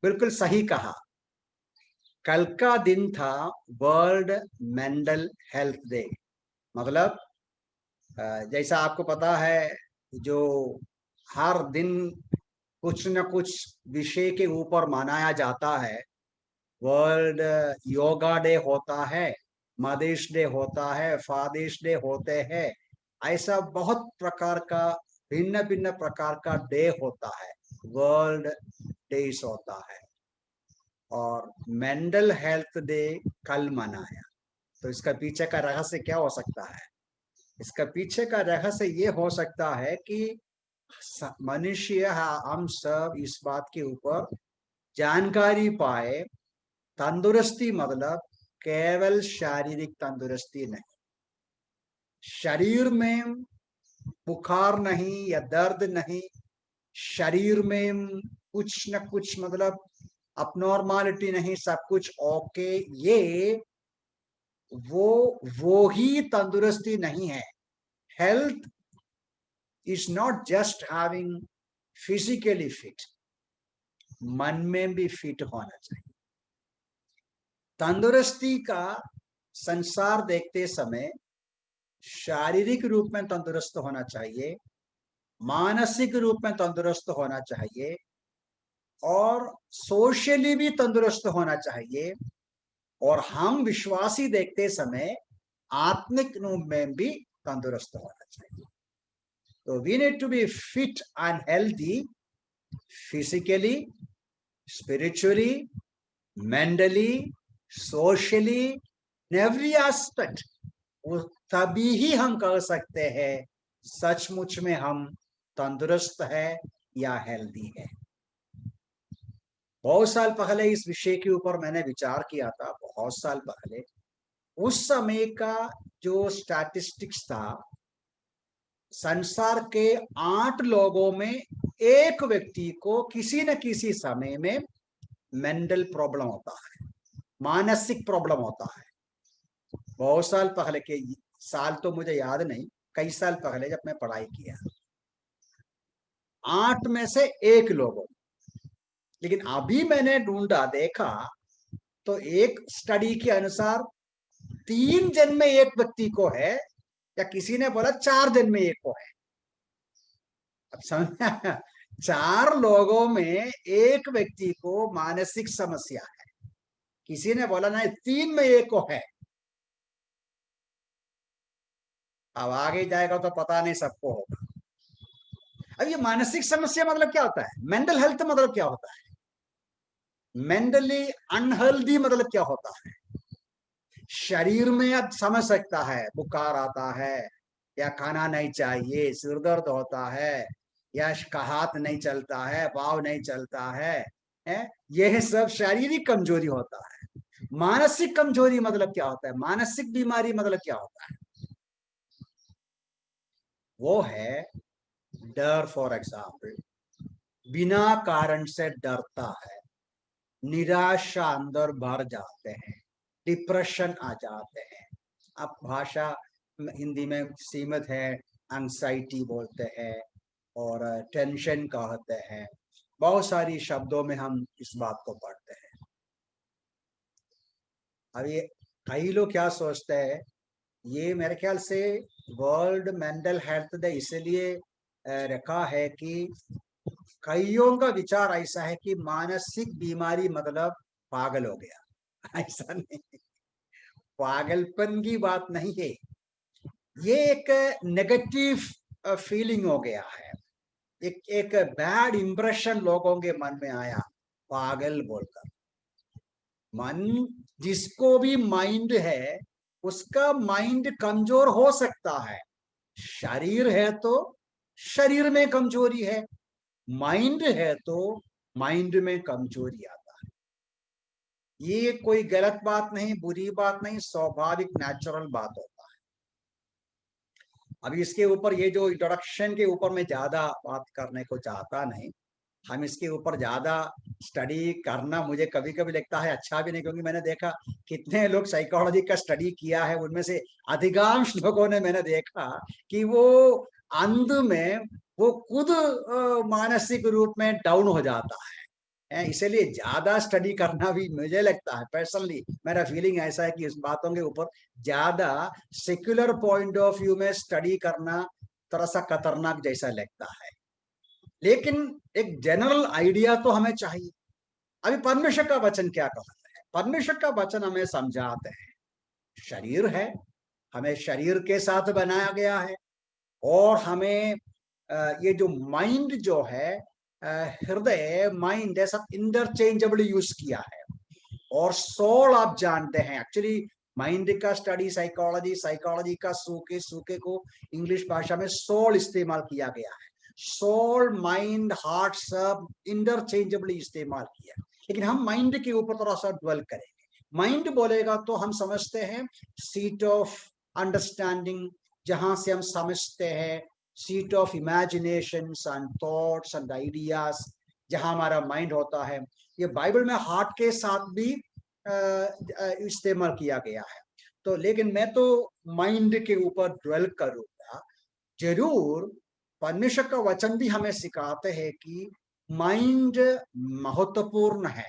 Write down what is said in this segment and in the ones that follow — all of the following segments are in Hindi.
बिल्कुल सही कहा। कल का दिन था वर्ल्ड मेंटल हेल्थ डे। मतलब जैसा आपको पता है, जो हर दिन कुछ न कुछ विषय के ऊपर मनाया जाता है। वर्ल्ड योगा डे होता है, मदर्स डे होता है, फादर्स डे होते हैं। ऐसा बहुत प्रकार का, भिन्न भिन्न प्रकार का डे होता है, वर्ल्ड डेज होता है। और मेंटल हेल्थ डे कल मनाया, तो इसका पीछे का रहस्य क्या हो सकता है? इसका पीछे का रहस्य ये हो सकता है कि मनुष्य, हम सब इस बात के ऊपर जानकारी पाए। तंदुरुस्ती मतलब केवल शारीरिक तंदुरुस्ती नहीं, शरीर में बुखार नहीं या दर्द नहीं, शरीर में कुछ न कुछ मतलब अपनॉर्मालिटी नहीं, सब कुछ ओके। ये वो ही तंदुरुस्ती नहीं है। Health is not just having physically fit, मन में भी फिट होना चाहिए। तंदुरुस्ती का संसार देखते समय शारीरिक रूप में तंदुरुस्त होना चाहिए, मानसिक रूप में तंदुरुस्त होना चाहिए, और सोशली भी तंदुरुस्त होना चाहिए। और हम विश्वासी देखते समय आत्मिक रूप में भी तंदुरुस्त होना चाहिए। तो we need to be fit and healthy, physically, spiritually, mentally, socially, in every aspect. तभी ही हम कह सकते हैं सचमुच में हम तंदुरुस्त है या हेल्दी है। बहुत साल पहले इस विषय के ऊपर मैंने विचार किया था, बहुत साल पहले। उस समय का जो स्टैटिस्टिक्स था, संसार के 8 लोगों में एक व्यक्ति को किसी न किसी समय में मेंटल प्रॉब्लम होता है, मानसिक प्रॉब्लम होता है। बहुत साल पहले के, साल तो मुझे याद नहीं, कई साल पहले जब मैं पढ़ाई किया, 8 में से एक लोगों। लेकिन अभी मैंने ढूंढा, देखा, तो एक स्टडी के अनुसार 3 जन में एक व्यक्ति को है, या किसी ने बोला 4 जन में एक को है। अब समझ 4 लोगों में एक व्यक्ति को मानसिक समस्या है, किसी ने बोला नहीं 3 में एक को है। अब आगे जाएगा तो पता नहीं सबको होगा। अब ये मानसिक समस्या मतलब क्या होता है? मेंटल हेल्थ मतलब क्या होता है? मेंटली अनहेल्दी मतलब क्या होता है? शरीर में अब समझ सकता है, बुखार आता है, या खाना नहीं चाहिए, सिर दर्द होता है, या हाथ नहीं चलता है, पाँव नहीं चलता है? यह सब शारीरिक कमजोरी होता है। मानसिक कमजोरी मतलब क्या होता है? मानसिक बीमारी मतलब क्या होता है? वो है डर। फॉर एग्जाम्पल, बिना कारण से डरता है, निराशा अंदर भर जाते हैं, डिप्रेशन आ जाते हैं। अब भाषा हिंदी में सीमित है, एंग्जाइटी बोलते हैं और टेंशन कहते हैं। बहुत सारी शब्दों में हम इस बात को पढ़ते हैं। अब ये कई लोग क्या सोचते हैं, ये मेरे ख्याल से वर्ल्ड मेंटल हेल्थ डे इसलिए रखा है कि कईयों का विचार ऐसा है कि मानसिक बीमारी मतलब पागल हो गया। ऐसा नहीं, पागलपन की बात नहीं है। ये एक नेगेटिव फीलिंग हो गया है, एक एक बैड इंप्रेशन लोगों के मन में आया पागल बोलकर। मन, जिसको भी माइंड है, उसका माइंड कमजोर हो सकता है। शरीर है तो शरीर में कमजोरी है, माइंड है तो माइंड में कमजोरी आता है। ये कोई गलत बात नहीं, बुरी बात नहीं, स्वाभाविक नेचुरल बात होता है। अभी इसके ऊपर, ये जो इंट्रोडक्शन के ऊपर मैं ज्यादा बात करने को चाहता नहीं। हम इसके ऊपर ज्यादा स्टडी करना मुझे कभी कभी लगता है अच्छा भी नहीं, क्योंकि मैंने देखा कितने लोग साइकोलॉजी का स्टडी किया है, उनमें से अधिकांश लोगों ने मैंने देखा कि वो अंत में वो खुद मानसिक रूप में डाउन हो जाता है। इसीलिए ज्यादा स्टडी करना भी मुझे लगता है, पर्सनली मेरा फीलिंग ऐसा है कि इस बातों के ऊपर ज्यादा सेक्युलर पॉइंट ऑफ व्यू में स्टडी करना थोड़ा सा खतरनाक जैसा लगता है। लेकिन एक जनरल आइडिया तो हमें चाहिए। अभी परमेश्वर का वचन क्या कहता है? परमेश्वर का वचन हमें समझाते हैं शरीर है, हमें शरीर के साथ बनाया गया है, और हमें ये जो माइंड जो है, हृदय माइंड सब इंटरचेंजेबल यूज किया है। और सोल आप जानते हैं, एक्चुअली माइंड का स्टडी साइकोलॉजी, साइकोलॉजी का सूके सूके को इंग्लिश भाषा में सोल इस्तेमाल किया गया है। सोल, माइंड, हार्ट सब इंटरचेंजेबली इस्तेमाल किया, लेकिन हम माइंड के ऊपर थोड़ा सा ड्वेल करेंगे। माइंड बोलेगा तो हम समझते हैं सीट ऑफ अंडरस्टैंडिंग, जहां से हम समझते हैं, seat of imagination and thoughts and ideas, जहां हमारा माइंड होता है। ये बाइबल में हार्ट के साथ भी इस्तेमाल किया गया है। तो लेकिन मैं तो माइंड के ऊपर ड्वेल करूंगा। जरूर परमेश्वर का वचन भी हमें सिखाते हैं कि माइंड महत्वपूर्ण है,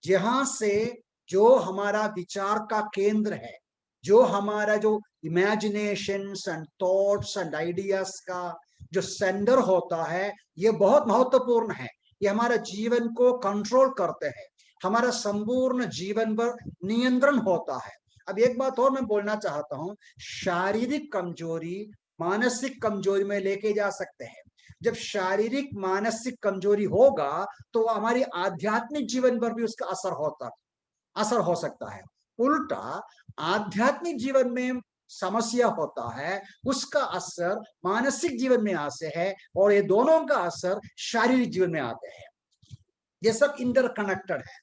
जहां से जो हमारा विचार का केंद्र है, जो हमारा जो imaginations and thoughts and ideas का जो सेंटर होता है, ये बहुत महत्वपूर्ण है। ये हमारा जीवन को कंट्रोल करते हैं, हमारा संपूर्ण जीवन पर नियंत्रण होता है। अब एक बात और मैं बोलना चाहता हूं, शारीरिक कमजोरी मानसिक कमजोरी में लेके जा सकते हैं। जब शारीरिक मानसिक कमजोरी होगा तो हमारी आध्यात्मिक जीवन पर भी उसका असर हो सकता है। उल्टा आध्यात्मिक जीवन में समस्या होता है, उसका असर मानसिक जीवन में आते है, और ये दोनों का असर शारीरिक जीवन में आते हैं। ये सब इंटरकनेक्टेड है।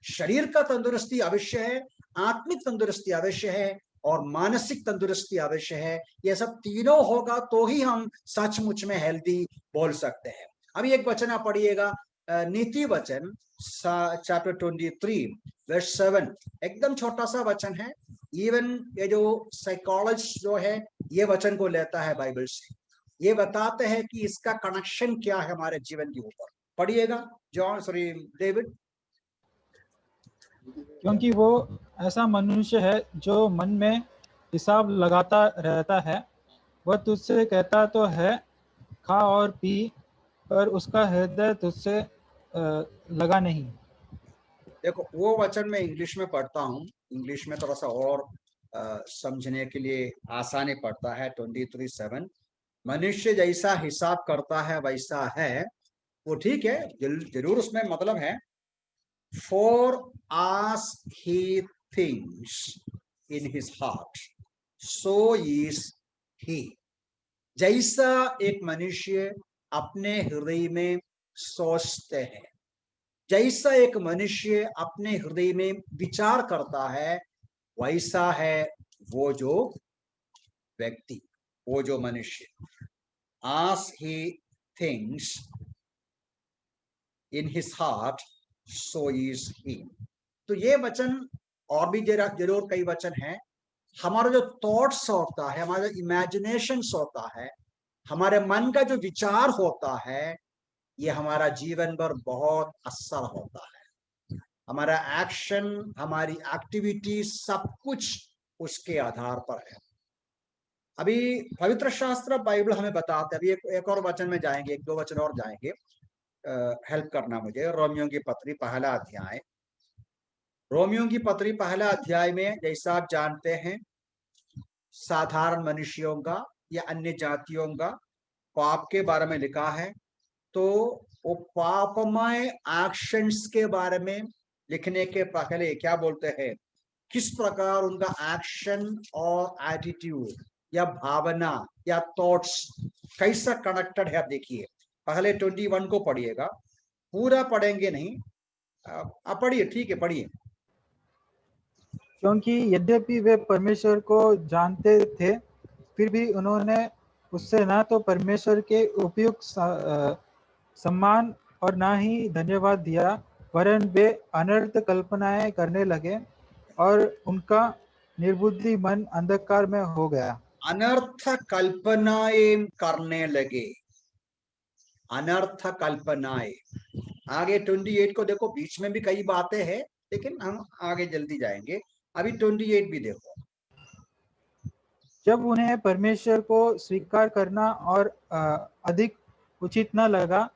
शरीर का तंदुरुस्ती अवश्य है, आत्मिक तंदुरुस्ती अवश्य है, और मानसिक तंदुरुस्ती अवश्य है। ये सब तीनों होगा तो ही हम सचमुच में हेल्दी बोल सकते हैं। अभी एक वचन आप पढ़िएगा, नीति वचन चैप्टर 23 वर्स 7, एकदम छोटा सा वचन है। इवन ये जो साइकोलॉजिस्ट जो है ये वचन को लेता है बाइबल से, ये बताते हैं कि इसका कनेक्शन क्या है हमारे जीवन के ऊपर। पढ़िएगा डेविड। क्योंकि वो ऐसा मनुष्य है जो मन में हिसाब लगाता रहता है। वह तुझसे कहता तो है खा और पी, पर उसका हृदय तुझसे लगा नहीं। देखो वो वचन मैं इंग्लिश में पढ़ता हूँ, इंग्लिश में थोड़ा सा और समझने के लिए आसानी पड़ता है। 23:7, मनुष्य जैसा हिसाब करता है वैसा है। वो ठीक है, जरूर उसमें मतलब है। For as he thinks in his heart, so is he। जैसा एक मनुष्य अपने हृदय में सोचते हैं, जैसा एक मनुष्य अपने हृदय में विचार करता है, वैसा है वो जो व्यक्ति, वो जो मनुष्य। As he thinks in his heart, so is he। तो ये वचन और भी जरूर कई वचन हैं। हमारा जो थॉट्स होता है, हमारा जो इमेजिनेशन होता है, हमारे मन का जो विचार होता है, ये हमारा जीवन पर बहुत असर होता है। हमारा एक्शन, हमारी एक्टिविटी, सब कुछ उसके आधार पर है। अभी पवित्र शास्त्र बाइबल हमें बताते हैं। अभी एक और वचन में जाएंगे, एक दो वचन और जाएंगे। हेल्प करना मुझे। रोमियो की पत्री पहला अध्याय, रोमियो की पत्री पहला अध्याय में जैसा आप जानते हैं, साधारण मनुष्यों का या अन्य जातियों का पाप के बारे में लिखा है। तो वो पापमय एक्शंस के बारे में लिखने के पहले क्या बोलते हैं, किस प्रकार उनका एक्शन और एटीट्यूड या भावना या थॉट्स कैसा कनेक्टेड है। आप देखिए, पहले 21 को पढ़िएगा, पूरा पढ़ेंगे नहीं, आप पढ़िए, ठीक है, पढ़िए। क्योंकि यद्यपि वे परमेश्वर को जानते थे, फिर भी उन्होंने उससे ना तो परमेश्वर के उपयुक्त सम्मान और ना ही धन्यवाद दिया, वरन वे अनर्थ कल्पनाएं करने लगे और उनका निर्बुद्धि मन अंधकार में हो गया। अनर्थ कल्पनाएं करने लगे, अनर्थ कल्पनाएं। आगे 28 को देखो, बीच में भी कई बातें हैं, लेकिन हम आगे जल्दी जाएंगे। अभी 28 भी देखो। जब उन्हें परमेश्वर को स्वीकार करना और अधिक उचित न लगा,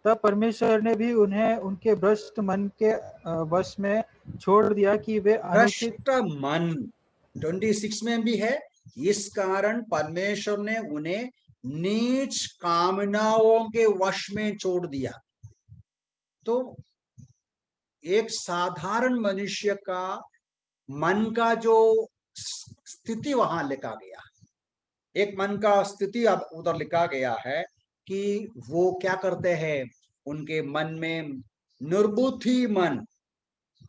तब परमेश्वर ने भी उन्हें उनके भ्रष्ट मन के वश में छोड़ दिया कि वे अनुचित भ्रष्ट मन 26 में भी है। इस कारण परमेश्वर ने उन्हें नीच कामनाओं के वश में छोड़ दिया। तो एक साधारण मनुष्य का मन का जो स्थिति वहां लिखा गया, एक मन का स्थिति अब उधर लिखा गया है कि वो क्या करते हैं, उनके मन में निर्बुद्धि मन,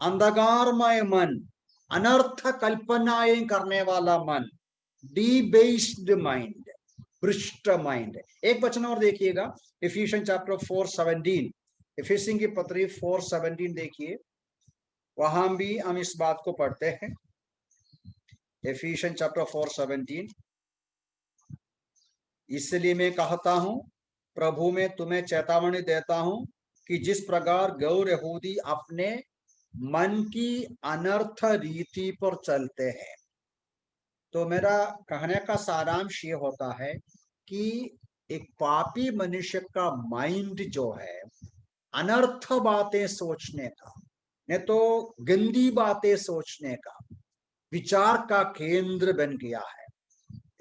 अंधकारमय मन, अनर्थ कल्पनाएं करने वाला मन, डीबेस्ड माइंड, भ्रष्ट माइंड। एक वचन और देखिएगा, इफिशियंस चैप्टर 4:17, इफिसियों की पत्री 4:17 देखिए, वहां भी हम इस बात को पढ़ते हैं। इफिशियंस चैप्टर 4:17, इसलिए मैं कहता हूं, प्रभु में तुम्हें चेतावनी देता हूं कि जिस प्रकार गैर यहूदी अपने मन की अनर्थ रीति पर चलते हैं। तो मेरा कहने का सारांश ये होता है कि एक पापी मनुष्य का माइंड जो है, अनर्थ बातें सोचने का, नहीं तो गंदी बातें सोचने का, विचार का केंद्र बन गया है।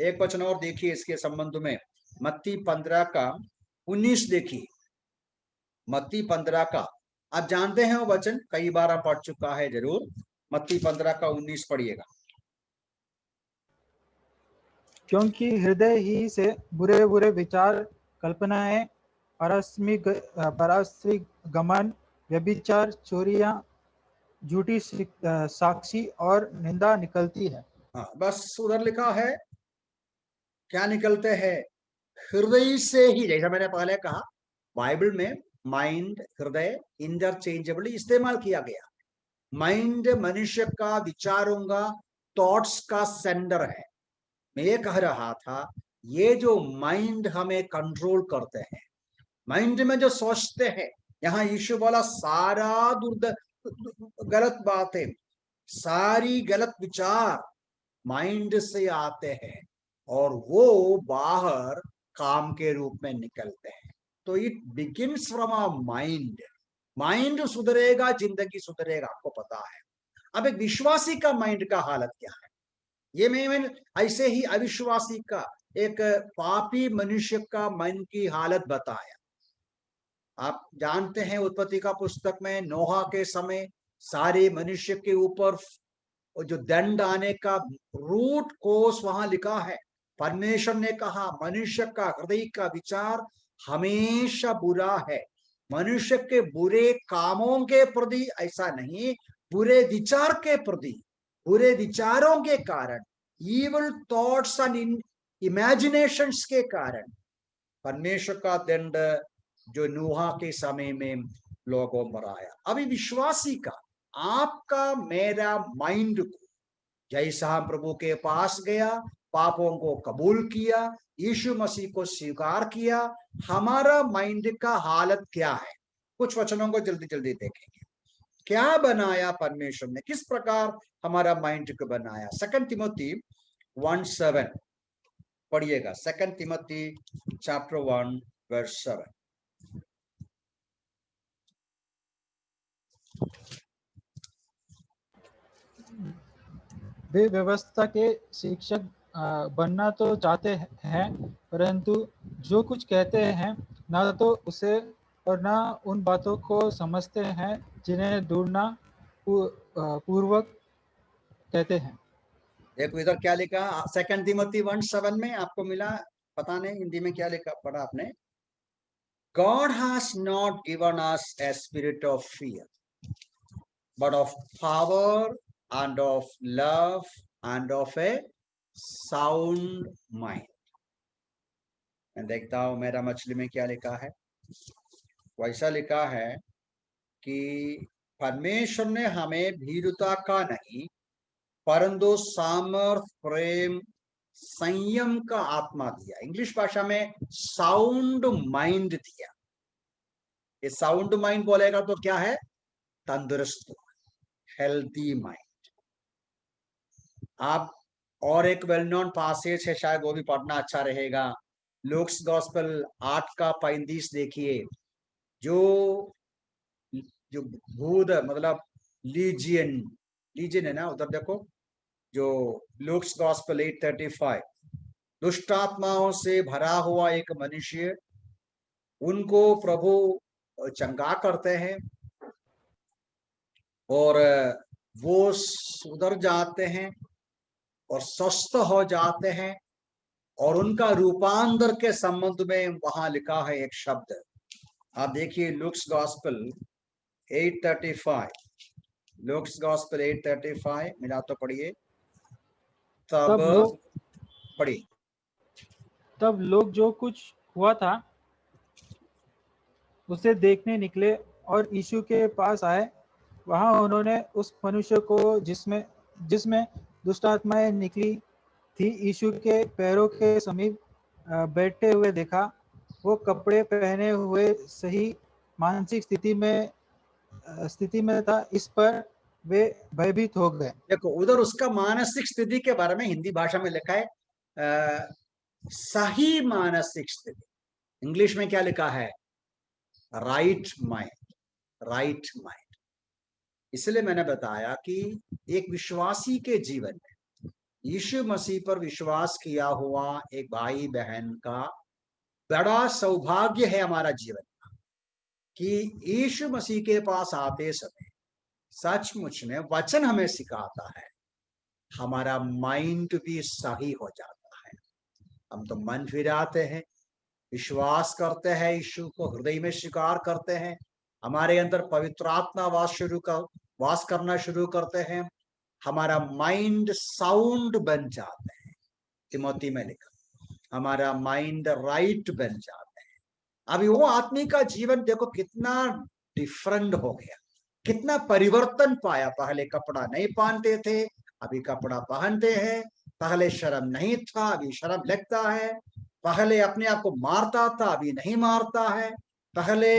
एक वचन और देखिए इसके संबंध में, मत्ती 15:19 देखिए, मत्ती 15 का, आप जानते हैं वो वचन, कई बार आप पढ़ चुका है जरूर। मत्ती 15:19 पढ़िएगा। क्योंकि हृदय ही से बुरे बुरे विचार, कल्पनाएं, पारस्परिक गमन, व्यभिचार, चोरियां, झूठी साक्षी और निंदा निकलती है। हाँ, बस उधर लिखा है क्या निकलते हैं, हृदय से ही। जैसा मैंने पहले कहा, बाइबल में माइंड, हृदय इंटरचेंजेबली इस्तेमाल किया गया। माइंड मनुष्य का विचारों का, थॉट्स का सेंटर है। मैं ये कह रहा था, ये जो माइंड हमें कंट्रोल करते हैं, माइंड में जो सोचते हैं, यहाँ यीशु बोला सारा गलत बातें, सारी गलत विचार माइंड से आते हैं और वो बाहर काम के रूप में निकलते हैं। तो it begins from a mind. Mind सुधरेगा, जिंदगी सुधरेगा, आपको पता है। अब एक विश्वासी का माइंड का हालत क्या है, ये मैं ऐसे ही अविश्वासी का, एक पापी मनुष्य का मन की हालत बताया। आप जानते हैं उत्पत्ति का पुस्तक में नोहा के समय सारे मनुष्य के ऊपर जो दंड आने का रूट कोस वहां लिखा है। परमेश्वर ने कहा मनुष्य का हृदय का विचार हमेशा बुरा है। मनुष्य के बुरे कामों के प्रति ऐसा नहीं, बुरे विचार के प्रति, बुरे विचारों के कारण, इविल थॉट्स एंड इमेजिनेशंस के कारण परमेश्वर का दंड जो नूहा के समय में लोगों पर आया। अभी विश्वासी का, आपका मेरा माइंड को, जैसा हम प्रभु के पास गया, पापों को कबूल किया, यीशु मसीह को स्वीकार किया, हमारा माइंड का हालत क्या है। कुछ वचनों को जल्दी जल्दी देखेंगे, क्या बनाया परमेश्वर ने, किस प्रकार हमारा माइंड को बनाया। 2 तिमोथी 1:7 पढ़िएगा। 2 तिमोथी चैप्टर 1:7। वे व्यवस्था के शिक्षक बनना तो चाहते हैं, परंतु जो कुछ कहते हैं ना तो उसे और ना उन बातों को समझते हैं जिन्हें ढूंढना पूर्वक कहते हैं। देखो इधर क्या लिखा, 2 तिमोथी 1:7 में आपको मिला, पता नहीं हिंदी में क्या लिखा, पढ़ा आपने। God has not given us a spirit of fear, but of power and of love and of a sound mind. मैं देखता हूं मेरा मछली में क्या लिखा है। वैसा लिखा है कि परमेश्वर ने हमें भीरुता का नहीं, परंतु सामर्थ, प्रेम, संयम का आत्मा दिया। इंग्लिश भाषा में साउंड माइंड दिया। ये साउंड माइंड बोलेगा तो क्या है? तंदुरुस्त, हेल्दी माइंड। आप और एक वेल नोन पासेज है, शायद वो भी पढ़ना अच्छा रहेगा। लूक्स गॉस्पेल 8 का 35 देखिए। जो जो भूत मतलब लीजियन, लीजियन है ना उधर देखो, जो लूक्स गॉस्पेल 8:35, दुष्ट आत्माओं से भरा हुआ एक मनुष्य, उनको प्रभु चंगा करते हैं और वो उधर जाते हैं और स्वस्थ हो जाते हैं, और उनका रूपांतर के संबंध में वहां लिखा है एक शब्द। आप देखिए लूक्स गॉस्पेल 8:35, लूक्स गॉस्पेल 8:35 मिला तो पढ़िए। तब पढ़िए। तब लोग जो कुछ हुआ था उसे देखने निकले और यीशु के पास आए। वहां उन्होंने उस मनुष्य को जिसमें जिसमें दुष्ट आत्माएं निकली थी यीशु के पैरों के समीप बैठे हुए देखा। वो कपड़े पहने हुए सही मानसिक स्थिति में था। इस पर वे भयभीत हो गए। देखो उधर उसका मानसिक स्थिति के बारे में हिंदी भाषा में लिखा है सही मानसिक स्थिति। इंग्लिश में क्या लिखा है? Right mind, right mind. इसलिए मैंने बताया कि एक विश्वासी के जीवन में यीशु मसीह पर विश्वास किया हुआ एक भाई बहन का बड़ा सौभाग्य है हमारा जीवन का, कि यीशु मसीह के पास आते समय सचमुच में वचन हमें सिखाता है, हमारा माइंड भी सही हो जाता है। हम तो मन फिराते हैं, विश्वास करते हैं, यीशु को हृदय में स्वीकार करते हैं, हमारे अंदर पवित्र आत्मा वास करना शुरू करते हैं, हमारा माइंड साउंड बन जाता है। तिमोथी में लिखा, हमारा माइंड राइट बन जाता है। अभी वो आदमी का जीवन देखो कितना डिफरेंट हो गया, कितना परिवर्तन पाया। पहले कपड़ा नहीं पहनते थे, अभी कपड़ा पहनते हैं। पहले शर्म नहीं था, अभी शर्म लगता है। पहले अपने आप को मारता था, अभी नहीं मारता है। पहले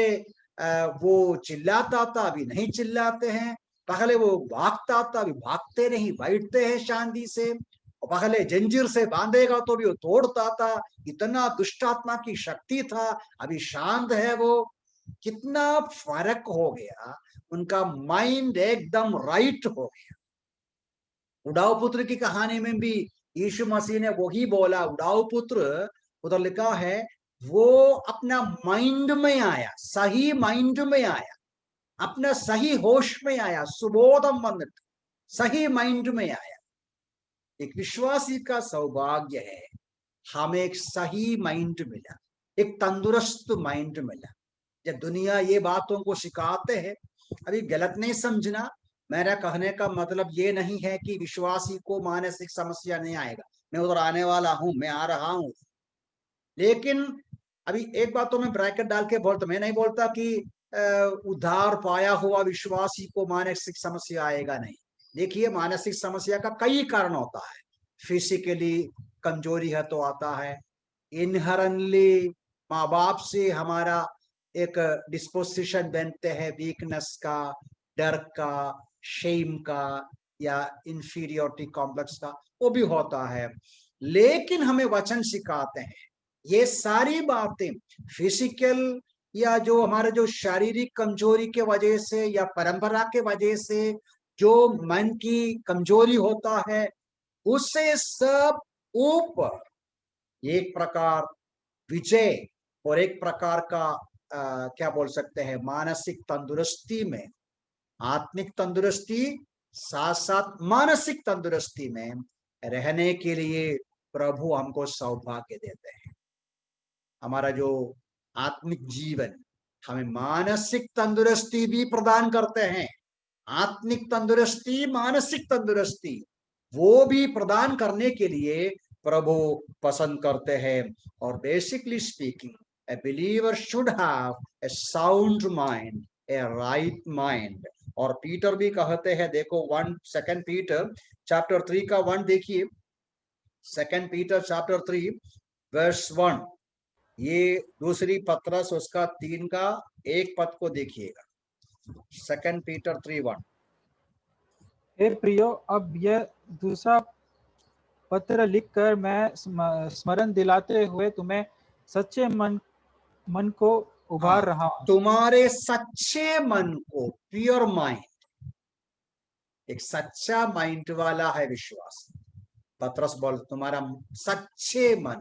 वो चिल्लाता था, अभी नहीं चिल्लाते हैं। पहले वो भागता था, अभी भागते नहीं, बैठते हैं शांति से। पहले जंजीर से बांधेगा तो भी वो तोड़ता था, इतना दुष्ट आत्मा की शक्ति था, अभी शांत है वो। कितना फर्क हो गया, उनका माइंड एकदम राइट हो गया। उड़ाऊ पुत्र की कहानी में भी यीशु मसीह ने वही बोला। उड़ाऊ पुत्र उधर लिखा है, वो अपना माइंड में आया, सही माइंड में आया, अपना सही होश में आया, सुबोधम मन, सही माइंड में आया। एक विश्वासी का सौभाग्य है, हमें एक सही माइंड मिला, एक तंदुरुस्त माइंड मिला। जब दुनिया ये बातों को सिखाते हैं, अभी गलत नहीं समझना, मेरा कहने का मतलब ये नहीं है कि विश्वासी को मानसिक समस्या नहीं आएगा। मैं उधर आने वाला हूं, मैं आ रहा हूं। लेकिन अभी एक बात तो मैं ब्रैकेट डाल के बोलता, मैं नहीं बोलता कि उद्धार पाया हुआ विश्वासी को मानसिक समस्या आएगा, नहीं। देखिए मानसिक समस्या का कई कारण होता है। फिजिकली कमजोरी है तो आता है, इनहरनली माँ बाप से हमारा एक डिस्पोजिशन बनते हैं वीकनेस का, डर का, शेम का, या इंफीरियोरिटी कॉम्प्लेक्स का, वो भी होता है। लेकिन हमें वचन सिखाते हैं ये सारी बातें फिजिकल या जो हमारे जो शारीरिक कमजोरी के वजह से या परंपरा के वजह से जो मन की कमजोरी होता है, उससे सब ऊपर एक प्रकार विजय और एक प्रकार का क्या बोल सकते हैं, मानसिक तंदुरुस्ती में, आत्मिक तंदुरुस्ती साथ साथ मानसिक तंदुरुस्ती में रहने के लिए प्रभु हमको सौभाग्य देते हैं। हमारा जो आत्मिक जीवन हमें मानसिक तंदुरुस्ती भी प्रदान करते हैं। आत्मिक तंदुरुस्ती, मानसिक तंदुरुस्ती वो भी प्रदान करने के लिए प्रभु पसंद करते हैं। और basically speaking, A believer should have a sound mind, A right mind. और पीटर भी कहते हैं, देखो 2 पीटर चैप्टर 3 का 1 देखिए। 2 पीटर चैप्टर 3 वर्स 1, ये दूसरी पत्रस उसका 3 का 1 पद को देखिएगा, 2 पीटर 3:1। हे प्रियो, अब यह दूसरा पत्र लिखकर मैं स्मरण दिलाते हुए तुम्हें सच्चे मन को उभार रहा हूं। तुम्हारे सच्चे मन को, प्योर माइंड, एक सच्चा माइंड वाला है विश्वास। पत्रस बोल तुम्हारा सच्चे मन।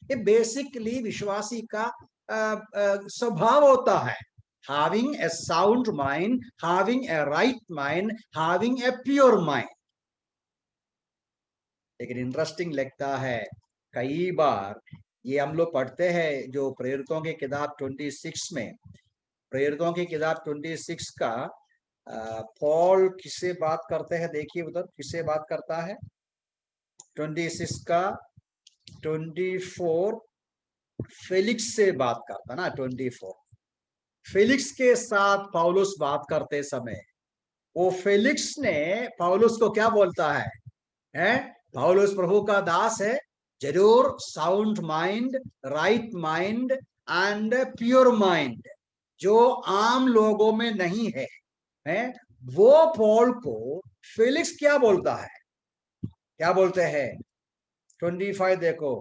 ये बेसिकली विश्वासी का स्वभाव होता है, having a sound mind, having a right mind, having a pure mind। लेकिन इंटरेस्टिंग लगता है, कई बार ये हम लोग पढ़ते हैं जो प्रेरितों की किताब 26 में, प्रेरितों की किताब 26 का पॉल किससे बात करते हैं, देखिए उधर किससे बात करता है। 26 का 24 फेलिक्स से बात करता ना। 24 फेलिक्स के साथ पौलुस बात करते समय वो फेलिक्स ने पौलुस को क्या बोलता है? पौलुस प्रभु का दास है, जरूर sound mind, right mind and pure mind जो आम लोगों में नहीं है, वो पॉल को फेलिक्स क्या बोलता है, क्या बोलते हैं? 25 देखो,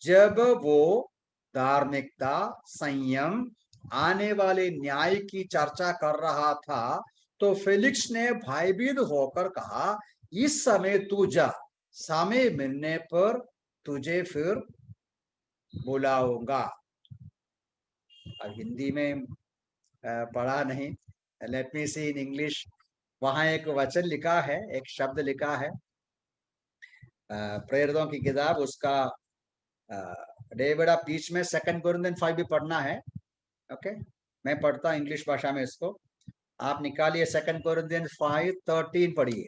जब वो धार्मिकता, संयम, आने वाले न्याय की चर्चा कर रहा था तो फेलिक्स ने भयभीत होकर कहा, इस समय तू जा, समय मिलने पर तुझे फिर बुलाऊंगा। अब हिंदी में पढ़ा नहीं, let me C in English. वहां एक वचन लिखा है, एक शब्द लिखा है प्रेरितों की किताब उसका डेविड, आप बीच में 2 कोरिन्थियन 5 भी पढ़ना है। ओके, मैं पढ़ता इंग्लिश भाषा में इसको, आप निकालिए 2 कोरिन्थियन 5:13 पढ़िए।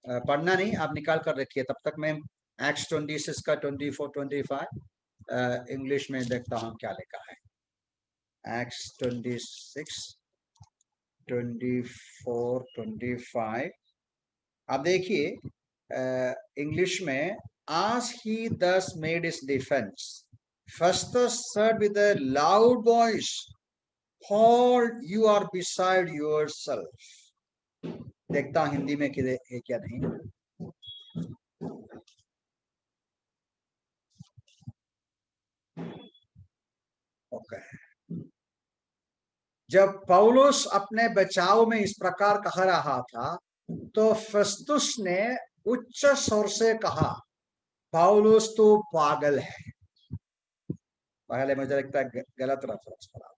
पढ़ना नहीं, आप निकाल कर रखिए, तब तक मैं एक्ट्स 26 का 24, 25 इंग्लिश में देखता हूँ क्या लिखा है। एक्ट्स 26, 24, 25 आप देखिए इंग्लिश में। As he thus made his defense, Festus said with a loud voice, Paul, you are beside yourself। देखता हूं हिंदी में किधर है क्या नहीं। ओके, जब पौलुस अपने बचाव में इस प्रकार कह रहा था तो फेस्तुस ने उच्च स्वर से कहा, पौलुस तो पागल है। पहले मुझे लगता है गलत रेफरेंस पढ़ा।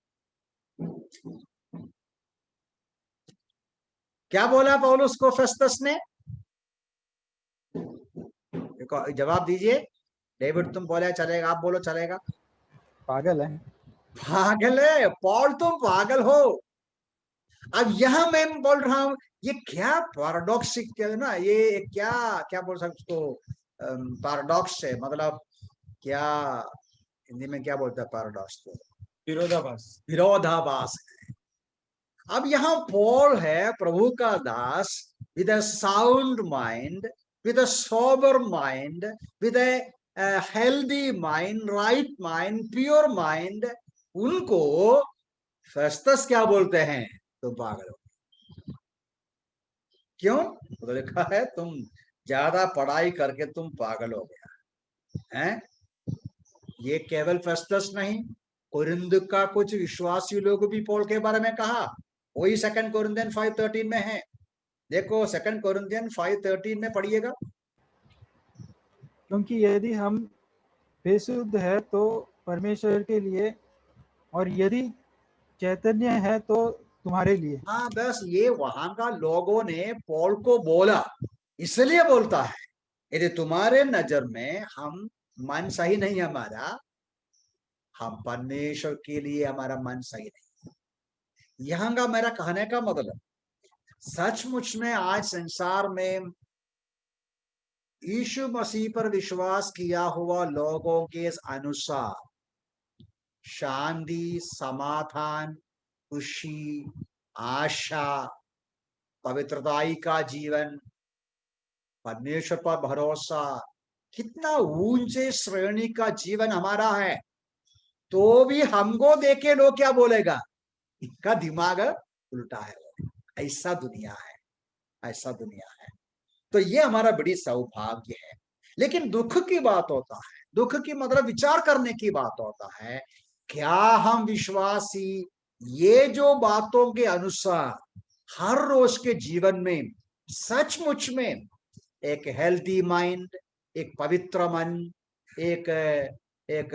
क्या बोला पौलुस को फेस्तस ने? जवाब दीजिए। डेविड तुम बोले चलेगा, आप बोलो चलेगा। पागल है। पागल है पॉल, तुम पागल हो। अब यहां मैं बोल रहा हूं, ये क्या पैराडॉक्स है ना, ये क्या क्या बोल सकते उसको, पैराडॉक्स है, मतलब क्या हिंदी में क्या बोलता है पैराडॉक्स को? विरोधाभास। विरोधाभास। अब यहाँ पॉल है प्रभु का दास, with a sound mind, with a sober mind, with a healthy mind, right mind, pure mind. उनको फेस्तस क्या बोलते हैं? तुम पागल हो। क्यों? तो लिखा है तुम ज्यादा पढ़ाई करके तुम पागल हो गया है। ये केवल फेस्तस नहीं, कोरिन्थ का कुछ विश्वासी लोग भी पॉल के बारे में कहा। वही 2 कोरिन्थियन 5:13 में है। देखो 2 कोरिन्थियन 5:13 में पढ़िएगा। क्योंकि यदि हम बेशुद्ध है तो परमेश्वर के लिए, और यदि चैतन्य है तो तुम्हारे लिए। हाँ, बस ये वहां का लोगों ने पॉल को बोला, इसलिए बोलता है, यदि तुम्हारे नजर में हम मन सही नहीं हमारा, हम परमेश्वर के लिए हमारा मन सही नहीं। यहाँ का मेरा कहने का मतलब, सचमुच में आज संसार में यीशु मसीह पर विश्वास किया हुआ लोगों के अनुसार शांति, समाधान, खुशी, आशा, पवित्रताई का जीवन, परमेश्वर पर भरोसा, कितना ऊंचे श्रेणी का जीवन हमारा है। तो भी हमको देखे लोग क्या बोलेगा, इनका दिमाग उल्टा है। ऐसा दुनिया है, ऐसा दुनिया है। तो ये हमारा बड़ी सौभाग्य है। लेकिन दुख की बात होता है, दुख की मतलब विचार करने की बात होता है, क्या हम विश्वासी ये जो बातों के अनुसार हर रोज के जीवन में सचमुच में एक हेल्दी माइंड, एक पवित्र मन, एक एक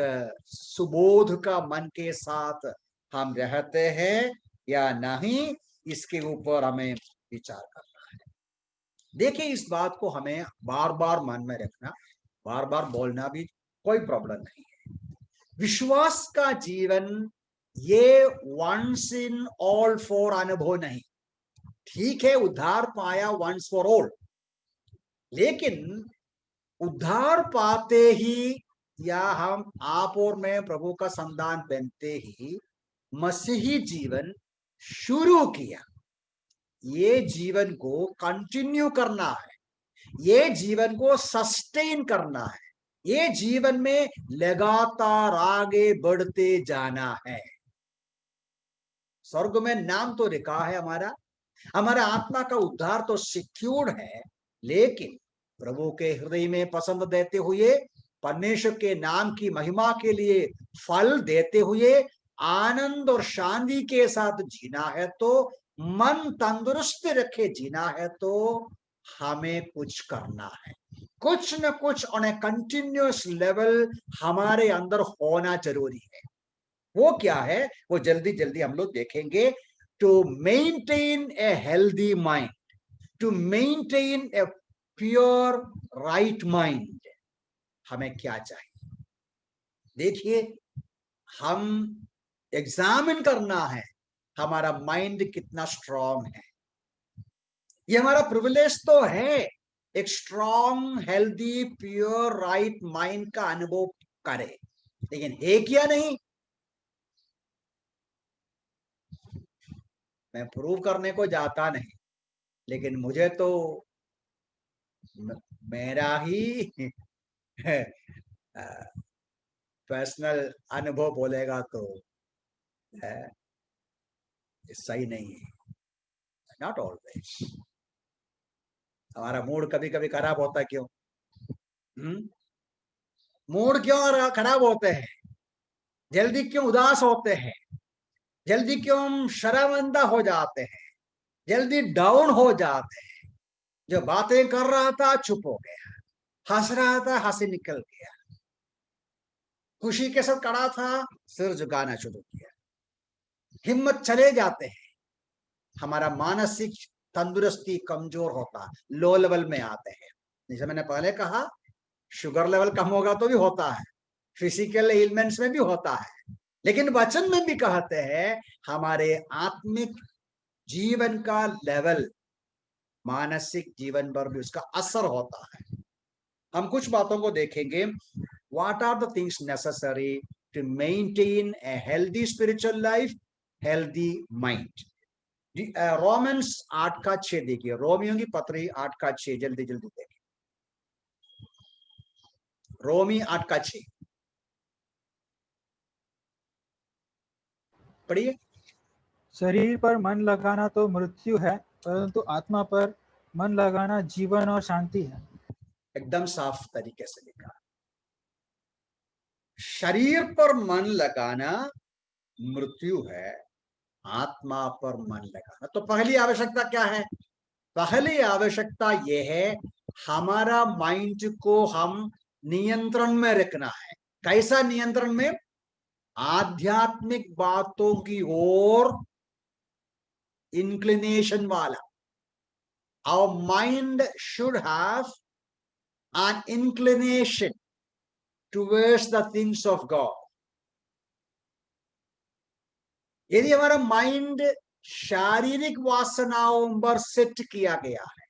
सुबोध का मन के साथ हम रहते हैं या नहीं, इसके ऊपर हमें विचार करना है। देखिए, इस बात को हमें बार बार मन में रखना, बार बार बोलना भी कोई प्रॉब्लम नहीं है। विश्वास का जीवन ये वंस इन ऑल फॉर अनुभव नहीं। ठीक है, उद्धार पाया वंस फॉर ऑल, लेकिन उद्धार पाते ही या हम आप और मैं प्रभु का संतान बनते ही मसीही जीवन शुरू किया, ये जीवन को कंटिन्यू करना है, ये जीवन को सस्टेन करना है, ये जीवन में लगातार आगे बढ़ते जाना है। स्वर्ग में नाम तो लिखा है हमारा, हमारा आत्मा का उद्धार तो सिक्योर्ड है, लेकिन प्रभु के हृदय में पसंद देते हुए, परमेश्वर के नाम की महिमा के लिए फल देते हुए आनंद और शांति के साथ जीना है, तो मन तंदुरुस्त रखे जीना है, तो हमें कुछ करना है, कुछ न कुछ ऑन ए कंटिन्यूअस लेवल हमारे अंदर होना जरूरी है। वो क्या है, वो जल्दी जल्दी हम लोग देखेंगे। To maintain a healthy mind, to maintain a pure right mind, हमें क्या चाहिए? देखिए, हम एग्जामिन करना है हमारा माइंड कितना स्ट्रांग है। ये हमारा प्रिविलेज तो है, एक strong healthy pure right mind का अनुभव करे, लेकिन है क्या नहीं, मैं प्रूव करने को जाता नहीं, लेकिन मुझे तो मेरा ही पर्सनल अनुभव बोलेगा तो सही नहीं है। Not always. हमारा मूड कभी कभी खराब होता है, क्यों? मूड क्यों खराब होते हैं? जल्दी क्यों उदास होते हैं? जल्दी क्यों हम शर्मिंदा हो जाते हैं? जल्दी डाउन हो जाते हैं? जो बातें कर रहा था चुप हो गया, हंस रहा था हंसी निकल गया, खुशी के साथ खड़ा था सिर झुकाना शुरू किया, हिम्मत चले जाते हैं, हमारा मानसिक तंदुरुस्ती कमजोर होता, लो लेवल में आते हैं। जैसे मैंने पहले कहा, शुगर लेवल कम होगा तो भी होता है, फिजिकल एलिमेंट्स में भी होता है, लेकिन वचन में भी कहते हैं हमारे आत्मिक जीवन का लेवल मानसिक जीवन पर भी उसका असर होता है। हम कुछ बातों को देखेंगे। What are the things necessary to maintain a healthy spiritual life, healthy mind. Romans 8:6 देखिए, रोमियो की पत्री 8:6, जल्दी जल्दी देखिए, रोमी 8:6 पढ़िए। शरीर पर मन लगाना तो मृत्यु है, परंतु आत्मा पर मन लगाना जीवन और शांति है। एकदम साफ तरीके से लिखा, शरीर पर मन लगाना मृत्यु है, आत्मा पर मन लगाना। तो पहली आवश्यकता क्या है? पहली आवश्यकता यह है, हमारा माइंड को हम नियंत्रण में रखना है। कैसा नियंत्रण में? आध्यात्मिक बातों की ओर इंक्लिनेशन वाला। Our mind should have an inclination towards the things of God. यदि हमारा माइंड शारीरिक वासनाओं पर सेट किया गया है,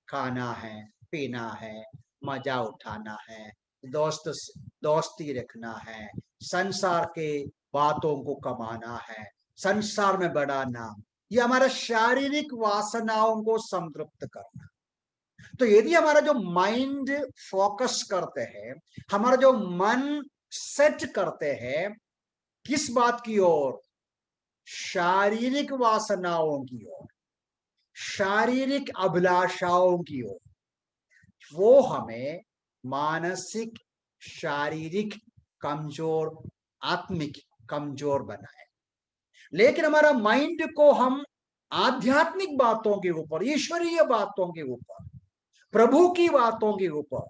खाना है, पीना है, मजा उठाना है, दोस्ती रखना है, संसार के बातों को कमाना है, संसार में बढ़ाना, ये हमारा शारीरिक वासनाओं को संतृप्त करना। तो यदि हमारा जो माइंड फोकस करते हैं, हमारा जो मन सेट करते हैं किस बात की ओर? शारीरिक वासनाओं की ओर, शारीरिक अभिलाषाओं की ओर। वो हमें मानसिक, शारीरिक कमजोर, आत्मिक कमजोर बनाए। लेकिन हमारा माइंड को हम आध्यात्मिक बातों के ऊपर, ईश्वरीय बातों के ऊपर, प्रभु की बातों के ऊपर,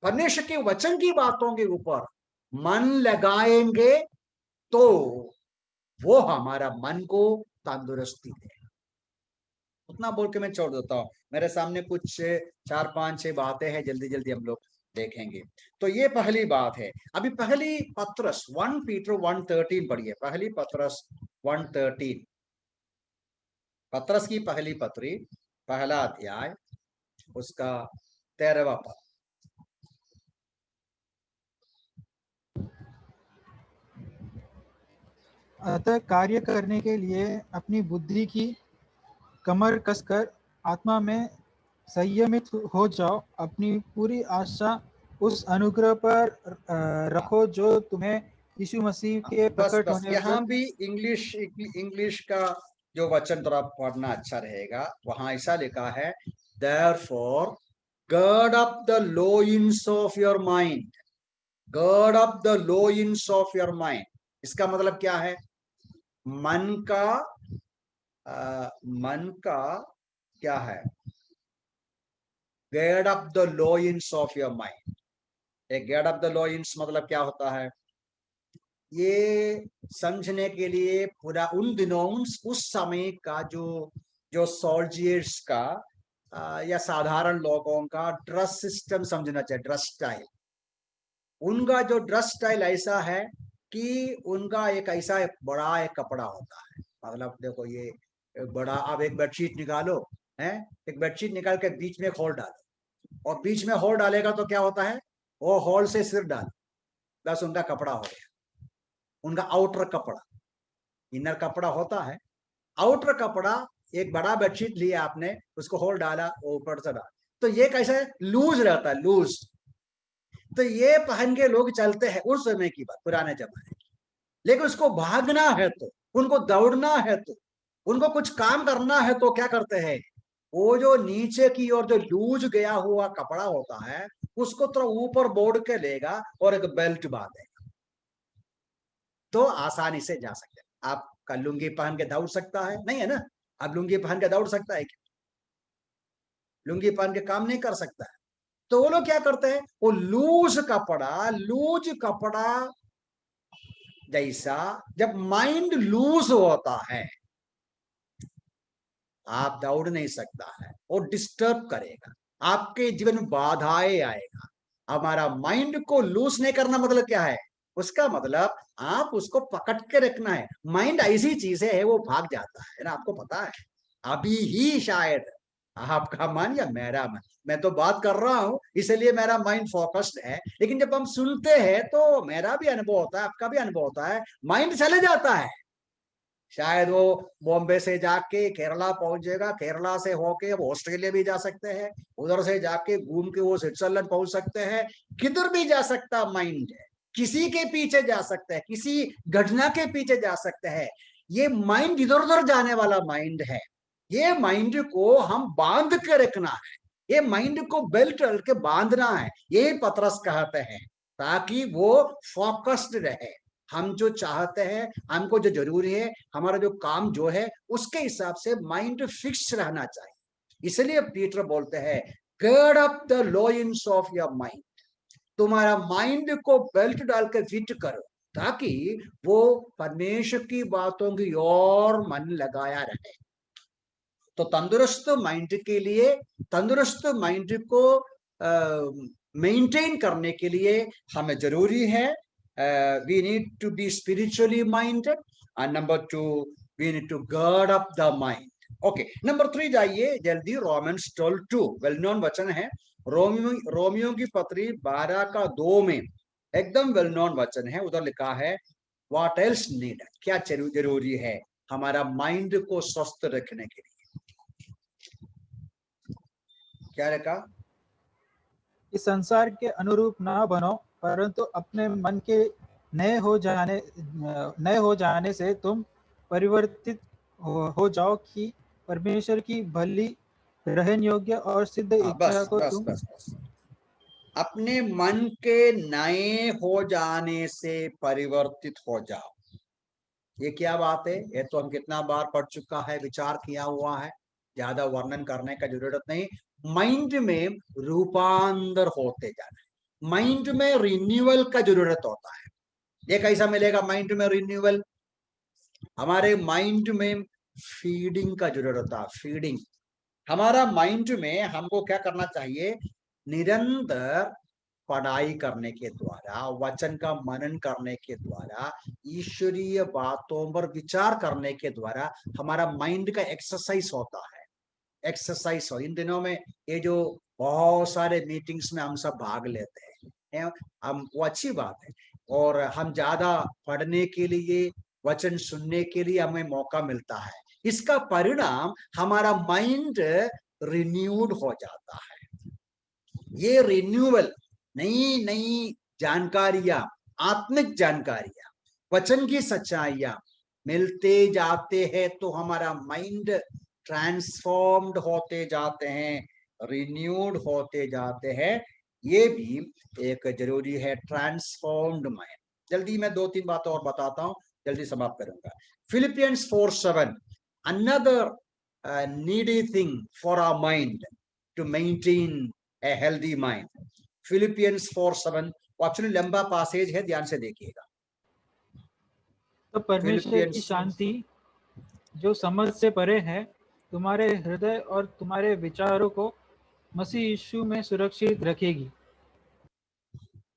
परमेश्वर के वचन की बातों के ऊपर मन लगाएंगे तो वो हमारा मन को तंदुरुस्ती दे। उतना बोल के मैं छोड़ देता हूं। मेरे सामने कुछ 4-5-6 बातें हैं, जल्दी जल्दी हम लोग देखेंगे। तो ये पहली बात है। अभी पहली पत्रस 1 पीटर 1:13 पढ़िए। पहली पत्रस 1:13, पत्रस की पहली पत्री, पहला अध्याय, उसका 13वां पद। अतः कार्य करने के लिए अपनी बुद्धि की कमर कसकर आत्मा में संयमित हो जाओ। अपनी पूरी आशा उस अनुग्रह पर रखो जो तुम्हें यीशु मसीह के बस प्रकट बस होने यहाँ तक। भी इंग्लिश का जो वचन थोड़ा पढ़ना अच्छा रहेगा। वहां ऐसा लिखा है, therefore gird up the loins of your mind, gird up the loins of your mind। इसका मतलब क्या है? मन का मन का क्या है? gird up the loins of your mind। एक gird up the loins मतलब क्या होता है? ये समझने के लिए पूरा उन दिनों, उस समय का जो जो सोल्जर्स का या साधारण लोगों का ड्रेस सिस्टम समझना चाहिए, ड्रेस स्टाइल। उनका जो ड्रेस स्टाइल ऐसा है कि उनका एक ऐसा बड़ा एक कपड़ा होता है। मतलब देखो, ये बड़ा, अब एक बेडशीट निकालो, है, एक बेडशीट निकाल के बीच में होल डालो, और बीच में होल डालेगा तो क्या होता है? वो होल से सिर डाल, बस उनका कपड़ा हो गया। उनका आउटर कपड़ा, इनर कपड़ा होता है, आउटर कपड़ा। एक बड़ा बेडशीट लिया आपने, उसको होल डाला, वो ऊपर से डाला, तो ये कैसा है? लूज रहता है, लूज। तो ये पहन के लोग चलते हैं उस समय की बात, पुराने जमाने की। लेकिन उसको भागना है तो, उनको दौड़ना है तो, उनको कुछ काम करना है तो क्या करते हैं? वो जो नीचे की ओर जो लूज गया हुआ कपड़ा होता है, उसको थोड़ा ऊपर बोड़ के लेगा और एक बेल्ट बांधेगा, तो आसानी से जा सकते हैं। आपका लुंगी पहन के दौड़ सकता है? नहीं है ना। अब लुंगी पहन के दौड़ सकता है क्या? लुंगी पहन के काम नहीं कर सकता है। तो वो लोग क्या करते हैं? वो लूज कपड़ा जैसा, जब माइंड लूज होता है, आप दौड़ नहीं सकता है, वो डिस्टर्ब करेगा, आपके जीवन में बाधाएं आएगा। हमारा माइंड को लूज नहीं करना मतलब क्या है? उसका मतलब आप उसको पकड़ के रखना है। माइंड ऐसी चीज है, वो भाग जाता है ना, आपको पता है। अभी ही शायद आपका मन या मेरा मन, मैं तो बात कर रहा हूं इसलिए मेरा माइंड फोकस्ड है, लेकिन जब हम सुनते हैं तो मेरा भी अनुभव होता है, आपका भी अनुभव होता है, माइंड चले जाता है। शायद वो बॉम्बे से जाके केरला पहुंचेगा, केरला से होके वो ऑस्ट्रेलिया भी जा सकते हैं, उधर से जाके घूम के वो स्विट्जरलैंड पहुंच सकते हैं, किधर भी जा सकता माइंड है। किसी के पीछे जा सकते हैं, किसी घटना के पीछे जा सकते हैं। ये माइंड इधर उधर जाने वाला माइंड है। ये माइंड को हम बांध के रखना है, ये माइंड को बेल्ट डाल के बांधना है, ये पतरस कहते हैं, ताकि वो फोकस्ड रहे। हम जो चाहते हैं, हमको जो जरूरी है, हमारा जो काम जो है, उसके हिसाब से माइंड फिक्स रहना चाहिए। इसलिए पीटर बोलते हैं, gird up the loins of your mind. तुम्हारा माइंड को बेल्ट डाल के फिट करो, ताकि वो परमेश्वर की बातों की ओर मन लगाया रहे। तो तंदुरुस्त माइंड के लिए, तंदुरुस्त माइंड को मेंटेन करने के लिए हमें जरूरी है, we need to be spiritually minded, and number 2, we need to gird up the mind. Okay, number 3 जाइए जल्दी, रोमन्स 12:2, वेल नोन वचन है। रोमियो की पत्री 12:2 में एकदम वेल नोन वचन है। उधर लिखा है, व्हाट एल्स नीड, क्या जरूरी है हमारा माइंड को स्वस्थ रखने के लिए? क्या लिखा? इस संसार के अनुरूप ना बनो, परंतु अपने मन के नए हो जाने से तुम परिवर्तित हो जाओ कि परमेश्वर की भली, ग्रहण योग्य और सिद्ध हाँ, इच्छा बस को बस तुम बस बस अपने मन के नए हो जाने से परिवर्तित हो जाओ। ये क्या बात है? ये तो हम कितना बार पढ़ चुका है, विचार किया हुआ है, ज्यादा वर्णन करने का जरूरत नहीं। माइंड में रूपांतर होते जाना, माइंड में रिन्यूअल का जरूरत होता है। ये कैसा मिलेगा माइंड में रिन्यूअल? हमारे माइंड में फीडिंग का जरूरत है, फीडिंग। हमारा माइंड में हमको क्या करना चाहिए? निरंतर पढ़ाई करने के द्वारा, वचन का मनन करने के द्वारा, ईश्वरीय बातों पर विचार करने के द्वारा हमारा माइंड का एक्सरसाइज होता है। एक्सरसाइज हो, इन दिनों में ये जो बहुत सारे मीटिंग्स में हम सब भाग लेते हैं, हम वो अच्छी बात है, और हम ज्यादा पढ़ने के लिए, वचन सुनने के लिए हमें मौका मिलता है। इसका परिणाम हमारा माइंड रिन्यूड हो जाता है। ये रिन्यूअल, नई नई जानकारियां, आत्मिक जानकारियां, वचन की सच्चाइयां मिलते जाते हैं तो हमारा माइंड ट्रांसफॉर्म्ड होते जाते हैं, रिन्यूड होते जाते हैं। ये भी एक जरूरी है, ट्रांसफॉर्म्ड माइंड। जल्दी मैं 2-3 बातें और बताता हूं, जल्दी समाप्त करूंगा। Philippians 4:7, another needy thing for our mind to maintain a healthy mind. Philippians 4:7 actually लंबा पासेज है, ध्यान से देखिएगा। तो परमेश्वर की फिलिपियंस, शांति जो समझ से परे है तुम्हारे हृदय और तुम्हारे विचारों को मसीह यीशु में सुरक्षित रखेगी।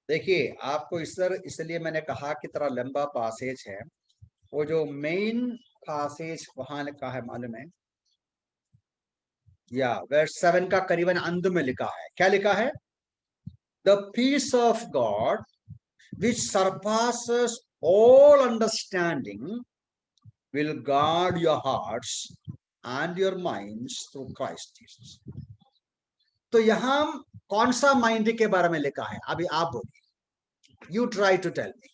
देखिए आपको इसलिए मैंने कहा कि तरह लंबा पासेज है। वो जो मेन पासेज वहां लिखा है मालूम है, या वर्स 7 का करीबन अंत में लिखा है। क्या लिखा है? The peace of God which surpasses all understanding will guard your hearts and your minds through Christ Jesus. तो यहां कौन सा माइंड के बारे में लिखा है? अभी आप बोलिए, you try to tell me.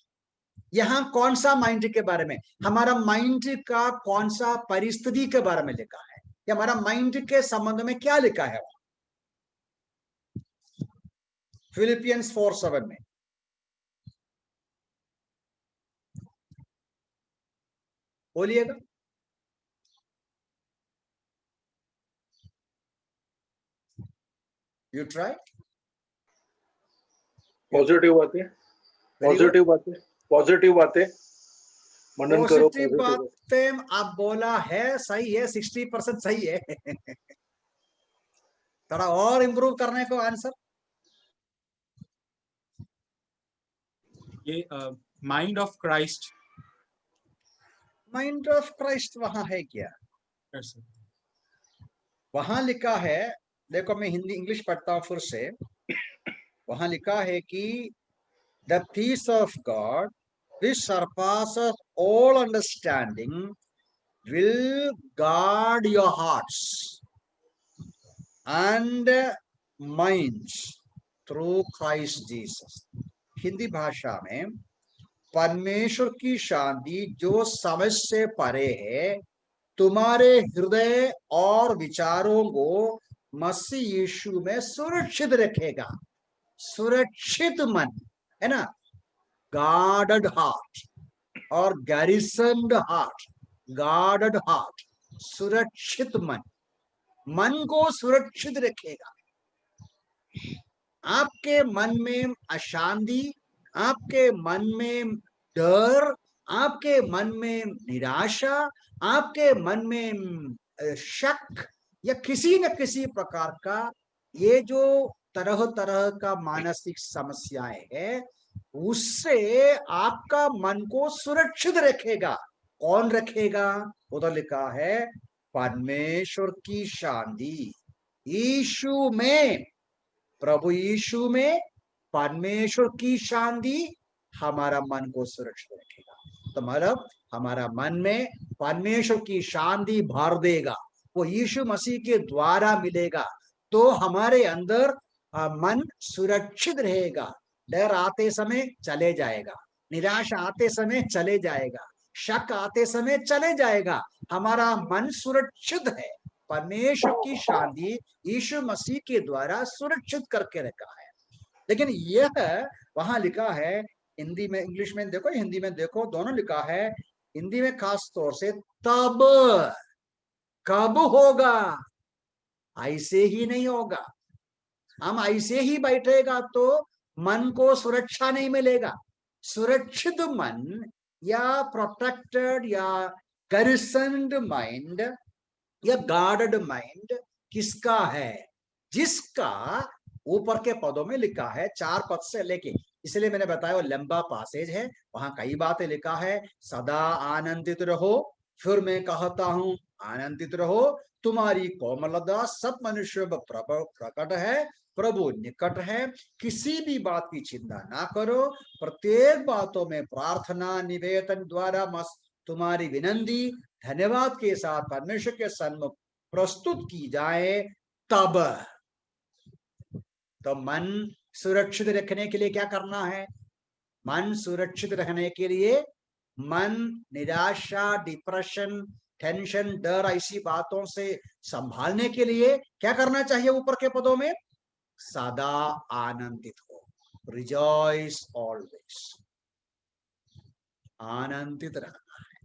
यहां कौन सा माइंड के बारे में, हमारा माइंड का कौन सा परिस्थिति के बारे में लिखा है, या हमारा माइंड के संबंध में क्या लिखा है? फिलिपियंस 4:7 में बोलिएगा। You try. पॉजिटिव बातें, पॉजिटिव बातें, पॉजिटिव बातें मनन करो। पॉजिटिव बातें आप बोला है, सही है, 60% सही है। थोड़ा और इम्प्रूव करने को आंसर। ये mind of Christ. Mind of Christ वहां है क्या? वहां लिखा है, देखो मैं हिंदी इंग्लिश पढ़ता हूं फिर से। वहां लिखा है कि the peace of God which surpasses all understanding will guard your hearts and minds through Christ Jesus. Hindi भाषा में परमेश्वर की शांति जो समझ से परे है तुम्हारे हृदय और विचारों को मसीह यीशु में सुरक्षित रखेगा। सुरक्षित मन है ना, गार्डेड हार्ट और गैरिसन्ड हार्ट। गार्डेड हार्ट, सुरक्षित मन, मन को सुरक्षित रखेगा। आपके मन में अशांति, आपके मन में डर, आपके मन में निराशा, आपके मन में शक, या किसी न किसी प्रकार का ये जो तरह तरह का मानसिक समस्याएं है, उससे आपका मन को सुरक्षित रखेगा। कौन रखेगा? उधर लिखा है परमेश्वर की शांति यीशु में, प्रभु यीशु में परमेश्वर की शांति हमारा मन को सुरक्षित रखेगा। तो मतलब हमारा मन में परमेश्वर की शांति भर देगा, वो यीशु मसीह के द्वारा मिलेगा, तो हमारे अंदर मन सुरक्षित रहेगा। डर आते समय चले जाएगा, निराशा आते समय चले जाएगा, शक आते समय चले जाएगा। हमारा मन सुरक्षित है, परमेश्वर की शांति यीशु मसीह के द्वारा सुरक्षित करके रखा है। लेकिन यह वहां लिखा है हिंदी में, इंग्लिश में देखो, हिंदी में देखो, दोनों लिखा है। हिंदी में खास तौर से तब, कब होगा, ऐसे ही नहीं होगा। हम ऐसे ही बैठेगा तो मन को सुरक्षा नहीं मिलेगा। सुरक्षित मन या प्रोटेक्टेड या गरिसन्ड माइंड या गार्डेड माइंड किसका है? जिसका ऊपर के पदों में लिखा है 4 पद से लेके, इसलिए मैंने बताया वो लंबा पासेज है, वहां कई बातें लिखा है। सदा आनंदित रहो, फिर मैं कहता हूं आनंदित रहो, तुम्हारी कोमलता सब मनुष्य में प्रकट है, प्रभु निकट है, किसी भी बात की चिंता ना करो, प्रत्येक बातों में प्रार्थना निवेदन द्वारा तुम्हारी विनती धन्यवाद के साथ परमेश्वर के सन्मुख प्रस्तुत की जाए। तब तो मन सुरक्षित रखने के लिए क्या करना है? मन सुरक्षित रखने के लिए, मन निराशा, डिप्रेशन, टेंशन, डर, ऐसी बातों से संभालने के लिए क्या करना चाहिए? ऊपर के पदों में सदा आनंदित हो, रिजॉइस ऑलवेज, आनंदित रहना है।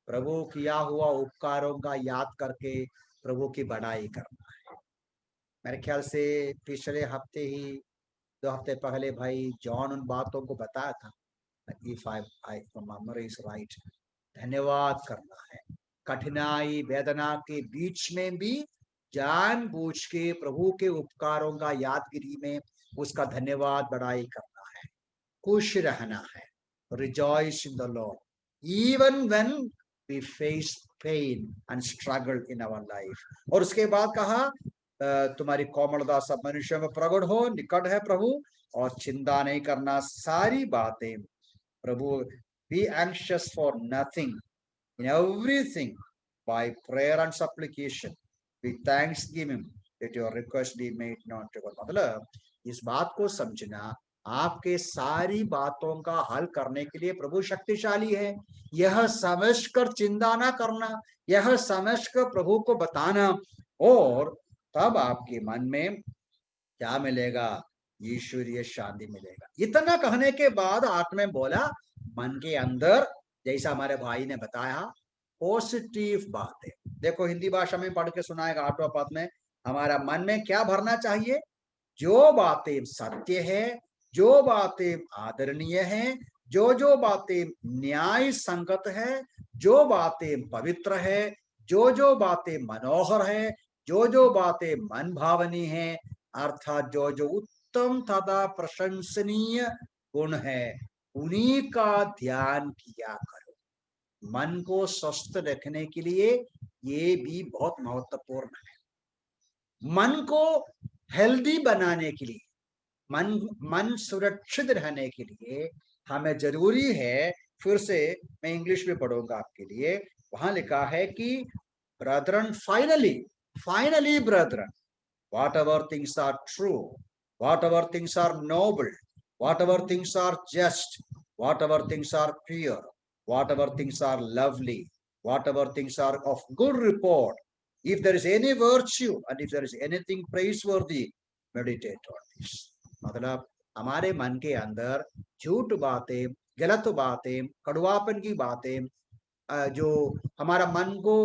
प्रभु किया हुआ उपकारों का याद करके प्रभु की बड़ाई करना है। मेरे ख्याल से पिछले हफ्ते ही, 2 हफ्ते पहले भाई जॉन उन बातों को बताया था। If I remember is right, धन्यवाद करना है। कठिनाई वेदना के बीच में भी जानबूझ के प्रभु के उपकारों का यादगिरी में उसका धन्यवाद बड़ाई करना है, खुश रहना है। Rejoice in the Lord even when we face pain and struggle in our life. और उसके बाद कहा तुम्हारी कोमलता सब मनुष्य में प्रकट हो, निकट है प्रभु, और चिंता नहीं करना सारी बातें प्रभु। Be anxious for nothing, in everything by prayer and supplication with thanksgiving let your request be made known to God. मतलब इस बात को समझना, आपके सारी बातों का हल करने के लिए प्रभु शक्तिशाली है। यह समझकर चिंता ना करना, यह समझकर प्रभु को बताना, और तब आपके मन में क्या मिलेगा? ईश्वरीय शांति मिलेगा। इतना कहने के बाद आत्मा में बोला, मन के अंदर, जैसा हमारे भाई ने बताया, पॉजिटिव बातें। देखो हिंदी भाषा में पढ़ के सुनाएगा 8वां पद में, हमारा मन में क्या भरना चाहिए? जो बातें सत्य है, जो बातें आदरणीय हैं, जो बातें न्याय संगत है, जो बातें पवित्र है, जो बातें मनोहर है, जो बातें मन भावनी है, अर्थात जो उत्तम तथा प्रशंसनीय गुण है, उन्हीं का ध्यान किया करो। मन को स्वस्थ रखने के लिए ये भी बहुत महत्वपूर्ण है। मन को हेल्दी बनाने के लिए, मन सुरक्षित रहने के लिए हमें जरूरी है, फिर से मैं इंग्लिश में पढ़ूंगा आपके लिए, वहां लिखा है कि Brethren, finally Brethren, whatever things are true, whatever things are noble, whatever things are just, whatever things are pure, whatever things are lovely, whatever things are of good report, if there is any virtue and if there is anything praiseworthy, meditate on this. मतलब हमारे मन के अंदर झूठ बातें, गलत बातें, कड़वापन की बातें, जो हमारा मन को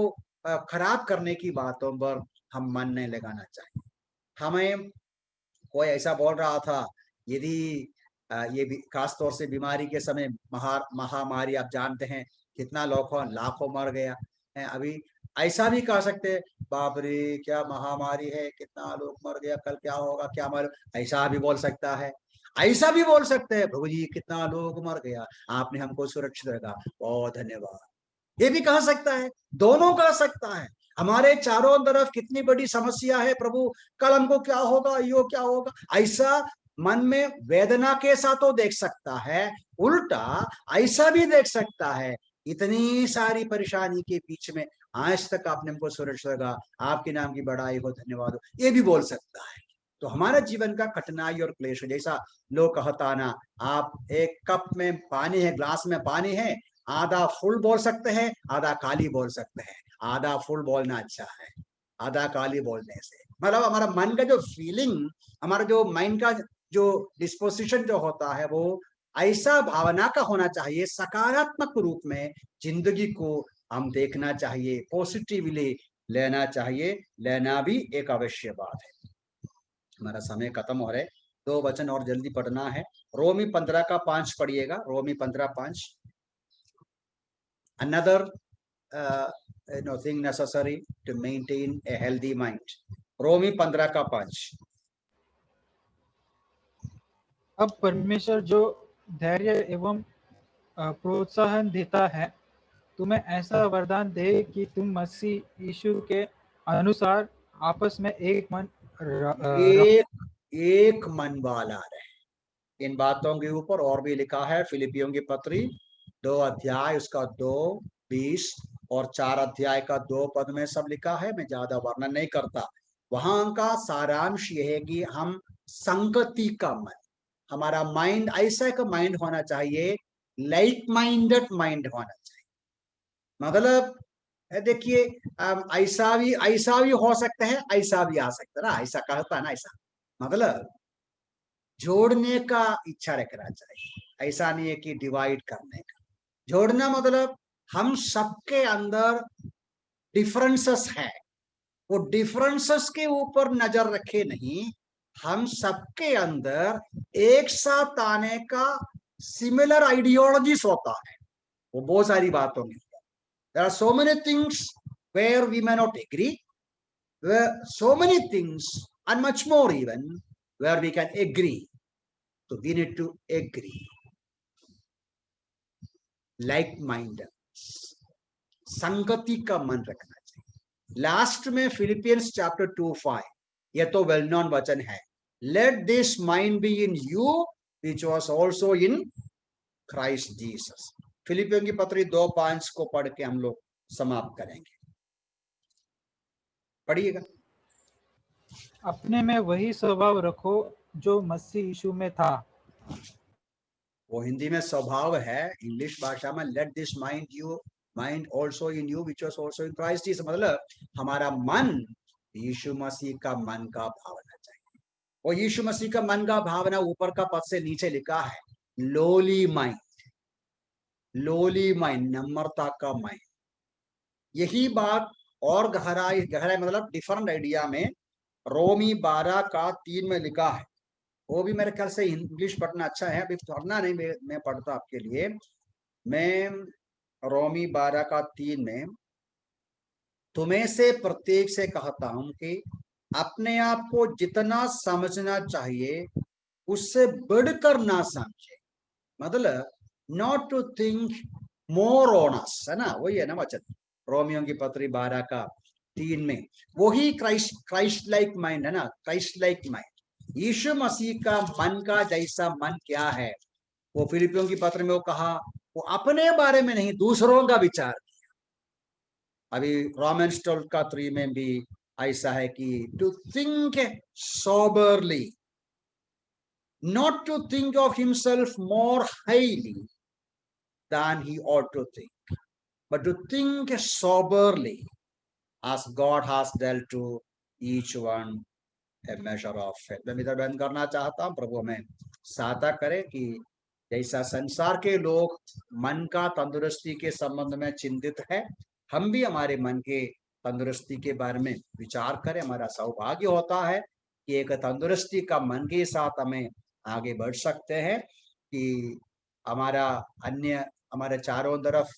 खराब करने की बातों पर हम मन नहीं लगाना चाहिए। हमें कोई ऐसा बोल रहा था, यदि ये खास तौर से बीमारी के समय, महामारी, आप जानते हैं कितना लाखों मर गया है। अभी ऐसा भी कह सकते हैं, बाप रे क्या महामारी है, कितना लोग मर गया, कल क्या होगा क्या मालूम, ऐसा भी बोल सकता है। ऐसा भी बोल सकते हैं, प्रभु जी कितना लोग मर गया, आपने हमको सुरक्षित रखा, बहुत धन्यवाद। ये भी कह सकता है, दोनों कह सकता है। हमारे चारों तरफ कितनी बड़ी समस्या है, प्रभु कल हमको क्या होगा, यो क्या होगा, ऐसा मन में वेदना के साथ तो देख सकता है, उल्टा ऐसा भी देख सकता है, इतनी सारी परेशानी के बीच में आज तक आपने हमको सुरक्षित रखा, आपके नाम की बड़ाई हो, धन्यवाद हो, ये भी बोल सकता है। तो हमारा जीवन का कठिनाई और क्लेश, जैसा लोग कहता ना, आप एक कप में पानी है, ग्लास में पानी है, आधा फुल बोल सकते हैं, आधा खाली बोल सकते हैं। आधा फुल बोलना अच्छा है, आधा खाली बोलने से मतलब हमारा मन का जो फीलिंग, हमारा जो माइंड का जो डिस्पोजिशन जो होता है, वो ऐसा भावना का होना चाहिए, सकारात्मक रूप में जिंदगी को हम देखना चाहिए, पॉजिटिवली लेना चाहिए। लेना भी एक अवश्य बात है। हमारा समय खत्म हो रहा है, 2 वचन और जल्दी पढ़ना है। रोमी 15 का 5 पढ़िएगा, रोमी 15:5। Another thing necessary to maintain a healthy mind. रोमी 15 का 5। अब परमेश्वर जो धैर्य एवं प्रोत्साहन देता है, तुम्हें ऐसा वरदान दे कि तुम मसीह यीशु के अनुसार आपस में एक मन एक मन वाला रहे। इन बातों के ऊपर और भी लिखा है, फिलिपियों की पत्री 2 अध्याय उसका 2, 20 और 4 अध्याय का 2 पद में सब लिखा है। मैं ज्यादा वर्णन नहीं करता। वहां का सारांश यह है कि हम संगति का मन, हमारा माइंड ऐसा का माइंड होना चाहिए, लाइक माइंडेड माइंड होना चाहिए। मतलब देखिए, ऐसा भी हो सकता है, ऐसा भी आ सकता है ना, ऐसा कहता है ना, ऐसा मतलब जोड़ने का इच्छा रखना चाहिए। ऐसा नहीं है कि डिवाइड करने का। जोड़ना मतलब हम सबके अंदर डिफरेंसेस है, वो डिफरेंसेस के ऊपर नजर रखे नहीं, हम सबके अंदर एक साथ आने का सिमिलर आइडियोलॉजीज होता है। वो बहुत सारी बातों में there are so many things where we may not agree, where so many things and much more even where we can agree. So we need to agree, like minded, संगति का मन रखना चाहिए। लास्ट में फिलिपियंस चैप्टर 2:5, यह तो वेल नोन वचन है, let this mind be in you which was also in Christ Jesus. फिलिपियों की पत्री 2:5 को पढ़ के हम लोग समाप्त करेंगे। पढ़िएगा। अपने में वही स्वभाव रखो जो मसीह यीशु में था। वो हिंदी में स्वभाव है, इंग्लिश भाषा में late this mind also in you which was also in Christ Jesus. मतलब हमारा मन यीशु मसीह का मन का भावना चाहिए। और यीशु मसीह का मन का भावना ऊपर का पद से नीचे लिखा है, लोली माइंड, नम्रता का माइंड। यही बात और गहराई मतलब डिफरेंट आइडिया में रोमी 12 का 3 में लिखा है। वो भी मेरे ख्याल से इंग्लिश पढ़ना अच्छा है, अभी पढ़ना नहीं, मैं पढ़ता आपके लिए। मैं रोमी 12 का 3 में, तुम्हें से प्रत्येक से कहता हूं कि अपने आप को जितना समझना चाहिए उससे बढ़कर ना समझे। मतलब not to think more on us, है ना, वही है ना वचन, रोमियो की पत्री 12 का 3 में। वही क्राइस्ट लाइक माइंड है ना, क्राइस्ट लाइक माइंड। यीशु मसीह का मन का जैसा मन क्या है, वो फिलिपियों की पत्र में वो कहा, वो अपने बारे में नहीं दूसरों का विचार किया। अभी रोमन्स 12 का 3 में भी ऐसा है कि to think soberly, not to think of himself more highly than he ought to think, but to think soberly as God has dealt to each one a measure of faith। मैं इधर बंद करना चाहता हूँ। प्रभु हमें सहायता करे कि जैसा संसार के लोग मन का तंदुरुस्ती के संबंध में चिंतित है, हम भी हमारे मन के तंदुरुस्ती के बारे में विचार करें। हमारा सौभाग्य होता है कि एक तंदुरुस्ती का मन के साथ हमें आगे बढ़ सकते हैं। कि हमारे चारों तरफ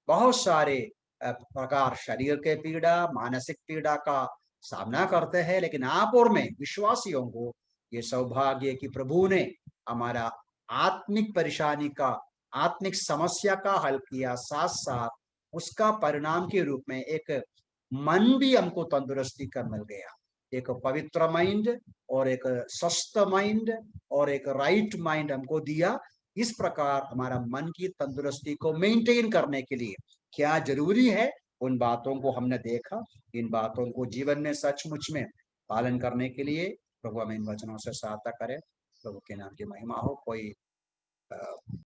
बहुत सारे प्रकार शरीर के पीड़ा, मानसिक पीड़ा का सामना करते हैं, लेकिन आप और मैं विश्वासियों को ये सौभाग्य कि प्रभु ने हमारा आत्मिक परेशानी का, आत्मिक समस्या का हल किया, साथ साथ उसका परिणाम के रूप में एक मन भी हमको तंदुरुस्ती का मिल गया, एक पवित्र माइंड और एक स्वस्थ माइंड और एक राइट माइंड हमको दिया। इस प्रकार हमारा मन की तंदुरुस्ती को मेंटेन करने के लिए क्या जरूरी है, उन बातों को हमने देखा। इन बातों को जीवन में सचमुच में पालन करने के लिए प्रभु हमें इन वचनों से सहायता करे। प्रभु के नाम की महिमा हो। कोई